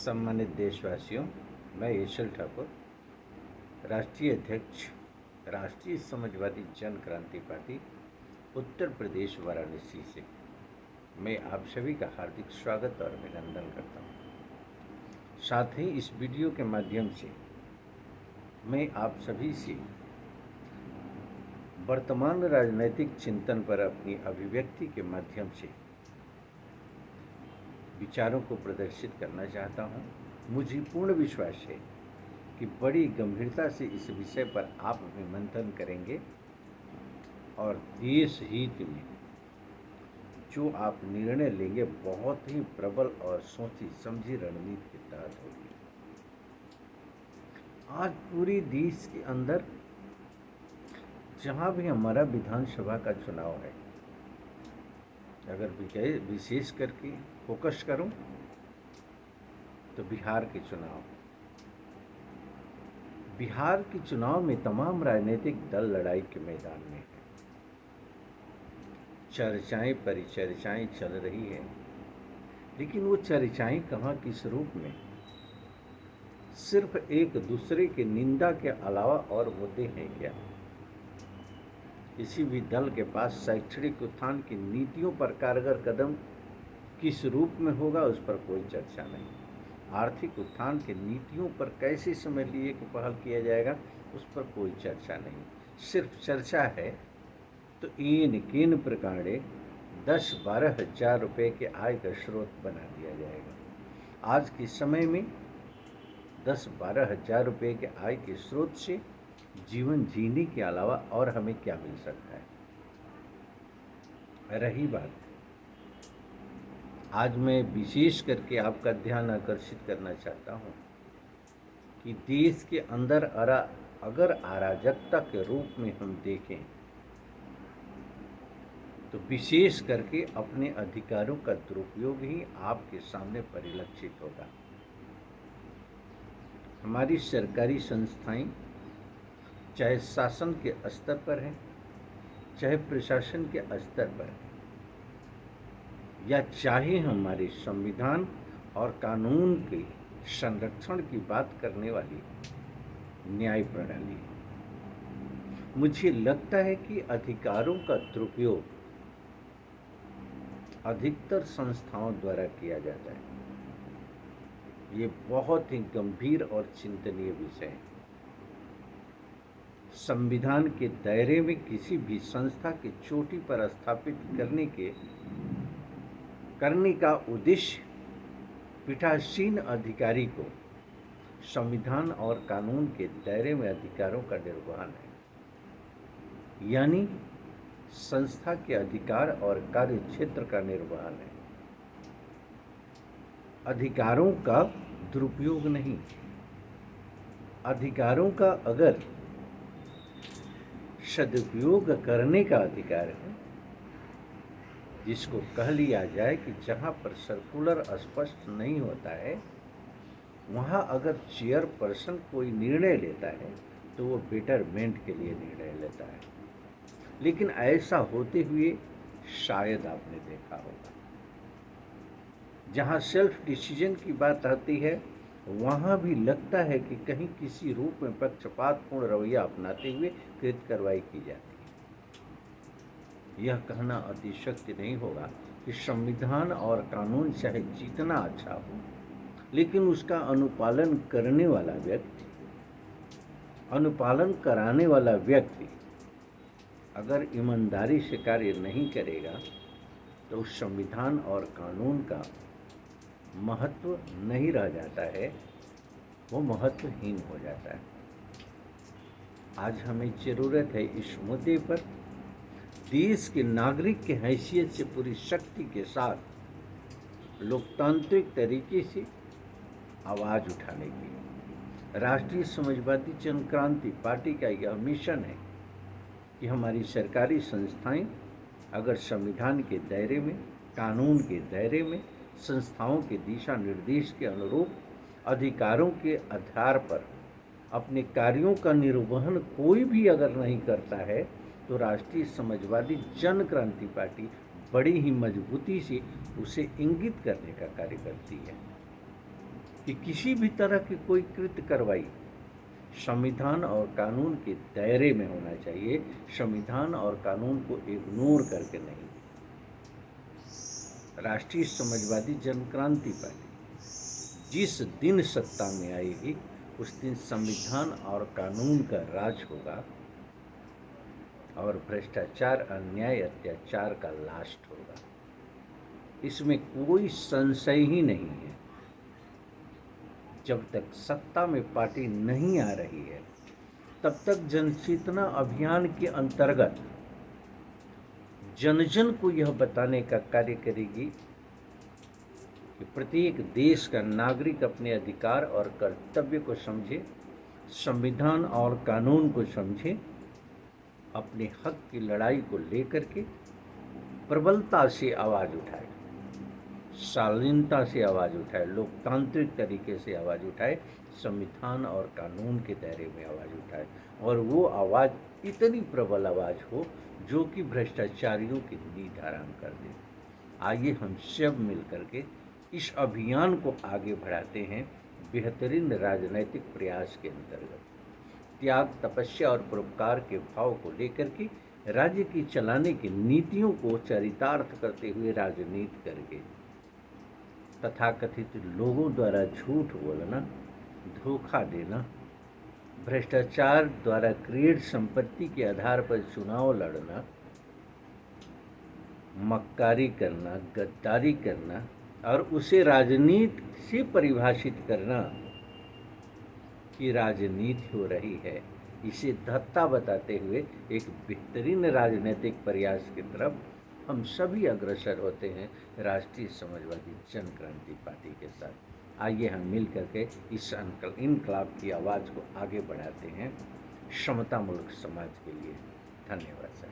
सम्मानित देशवासियों, मैं ईशल ठाकुर, राष्ट्रीय अध्यक्ष राष्ट्रीय समाजवादी जन क्रांति पार्टी उत्तर प्रदेश वाराणसी से मैं आप सभी का हार्दिक स्वागत और अभिनंदन करता हूँ। साथ ही इस वीडियो के माध्यम से मैं आप सभी से वर्तमान राजनीतिक चिंतन पर अपनी अभिव्यक्ति के माध्यम से विचारों को प्रदर्शित करना चाहता हूँ। मुझे पूर्ण विश्वास है कि बड़ी गंभीरता से इस विषय पर आप भी मंथन करेंगे और देश हित में जो आप निर्णय लेंगे बहुत ही प्रबल और सोची समझी रणनीति के तहत होगी। आज पूरी देश के अंदर जहाँ भी हमारा विधानसभा का चुनाव है, अगर विशेष करके फोकस करूं तो बिहार के चुनाव में तमाम राजनीतिक दल लड़ाई के मैदान में है। चर्चाएं परिचर्चाएं चल रही है, लेकिन वो चर्चाएं कहाँ किस रूप में? सिर्फ एक दूसरे के निंदा के अलावा और मुद्दे हैं क्या? किसी भी दल के पास शैक्षणिक उत्थान की नीतियों पर कारगर कदम किस रूप में होगा, उस पर कोई चर्चा नहीं। आर्थिक उत्थान की नीतियों पर कैसे समय लिए कि पहल किया जाएगा, उस पर कोई चर्चा नहीं। सिर्फ चर्चा है तो इन किन प्रकारे 10-12 हज़ार रुपये के आय का स्रोत बना दिया जाएगा। आज के समय में 10-12 हज़ार रुपये के आय के स्रोत से जीवन जीने के अलावा और हमें क्या मिल सकता है। रही बात, आज मैं विशेष करके आपका ध्यान आकर्षित करना चाहता हूं कि देश के अंदर अगर अराजकता के रूप में हम देखें तो विशेष करके अपने अधिकारों का दुरुपयोग ही आपके सामने परिलक्षित होगा। हमारी सरकारी संस्थाएं चाहे शासन के स्तर पर है, चाहे प्रशासन के स्तर पर है, या चाहे हमारे संविधान और कानून के संरक्षण की बात करने वाली न्याय प्रणाली, मुझे लगता है कि अधिकारों का दुरुपयोग अधिकतर संस्थाओं द्वारा किया जाता है। ये बहुत ही गंभीर और चिंतनीय विषय है। संविधान के दायरे में किसी भी संस्था की चोटी पर स्थापित करने का उद्देश्य पीठासीन अधिकारी को संविधान और कानून के दायरे में अधिकारों का निर्वहन है, यानी संस्था के अधिकार और कार्य क्षेत्र का निर्वहन है। अधिकारों का दुरुपयोग नहीं। अधिकारों का अगर सदुपयोग करने का अधिकार है, जिसको कह लिया जाए कि जहाँ पर सर्कुलर स्पष्ट नहीं होता है, वहाँ अगर चेयरपर्सन कोई निर्णय लेता है तो वो बेटरमेंट के लिए निर्णय लेता है। लेकिन ऐसा होते हुए शायद आपने देखा होगा, जहाँ सेल्फ डिसीजन की बात आती है वहाँ भी लगता है कि कहीं किसी रूप में पक्षपातपूर्ण रवैया अपनाते हुए कृत कार्रवाई की जाती है। यह कहना अतिशयोक्ति नहीं होगा कि संविधान और कानून चाहे जितना अच्छा हो, लेकिन उसका अनुपालन कराने वाला व्यक्ति अगर ईमानदारी से कार्य नहीं करेगा तो उस संविधान और कानून का महत्व नहीं रह जाता है, वो महत्वहीन हो जाता है। आज हमें ज़रूरत है इस मुद्दे पर देश के नागरिक की हैसियत से पूरी शक्ति के साथ लोकतांत्रिक तरीके से आवाज़ उठाने की। राष्ट्रीय समाजवादी जन क्रांति पार्टी का यह मिशन है कि हमारी सरकारी संस्थाएं अगर संविधान के दायरे में, कानून के दायरे में, संस्थाओं के दिशा निर्देश के अनुरूप अधिकारों के आधार पर अपने कार्यों का निर्वहन कोई भी अगर नहीं करता है तो राष्ट्रीय समाजवादी जन क्रांति पार्टी बड़ी ही मजबूती से उसे इंगित करने का कार्य करती है। कि किसी भी तरह की कोई कृत्य कार्रवाई संविधान और कानून के दायरे में होना चाहिए, संविधान और कानून को इग्नोर करके नहीं। राष्ट्रीय समाजवादी जनक्रांति पार्टी जिस दिन सत्ता में आएगी उस दिन संविधान और कानून का राज होगा और भ्रष्टाचार, अन्याय, अत्याचार का लास्ट होगा। इसमें कोई संशय ही नहीं है। जब तक सत्ता में पार्टी नहीं आ रही है तब तक जनचेतना अभियान के अंतर्गत जन जन को यह बताने का कार्य करेगी कि प्रत्येक देश का नागरिक अपने अधिकार और कर्तव्य को समझे, संविधान और कानून को समझे, अपने हक की लड़ाई को लेकर के प्रबलता से आवाज़ उठाए, शालीनता से आवाज़ उठाए, लोकतांत्रिक तरीके से आवाज़ उठाए, संविधान और कानून के दायरे में आवाज़ उठाए और वो आवाज़ इतनी प्रबल आवाज़ हो जो कि भ्रष्टाचारियों की नींद हराम कर दे। आइए हम सब मिल करके इस अभियान को आगे बढ़ाते हैं बेहतरीन राजनैतिक प्रयास के अंतर्गत। त्याग, तपस्या और परोपकार के भाव को लेकर के राज्य की चलाने की नीतियों को चरितार्थ करते हुए राजनीति करके तथाकथित लोगों द्वारा झूठ बोलना, धोखा देना, भ्रष्टाचार द्वारा क्रिएट संपत्ति के आधार पर चुनाव लड़ना, मक्कारी करना, गद्दारी करना और उसे राजनीति से परिभाषित करना कि राजनीति हो रही है, इसे धत्ता बताते हुए एक बेहतरीन राजनीतिक प्रयास की तरफ हम सभी अग्रसर होते हैं राष्ट्रीय समाजवादी जनक्रांति पार्टी के साथ। आइए हम मिल करके इस इनकलाब की आवाज़ को आगे बढ़ाते हैं समतामूलक समाज के लिए। धन्यवाद सर।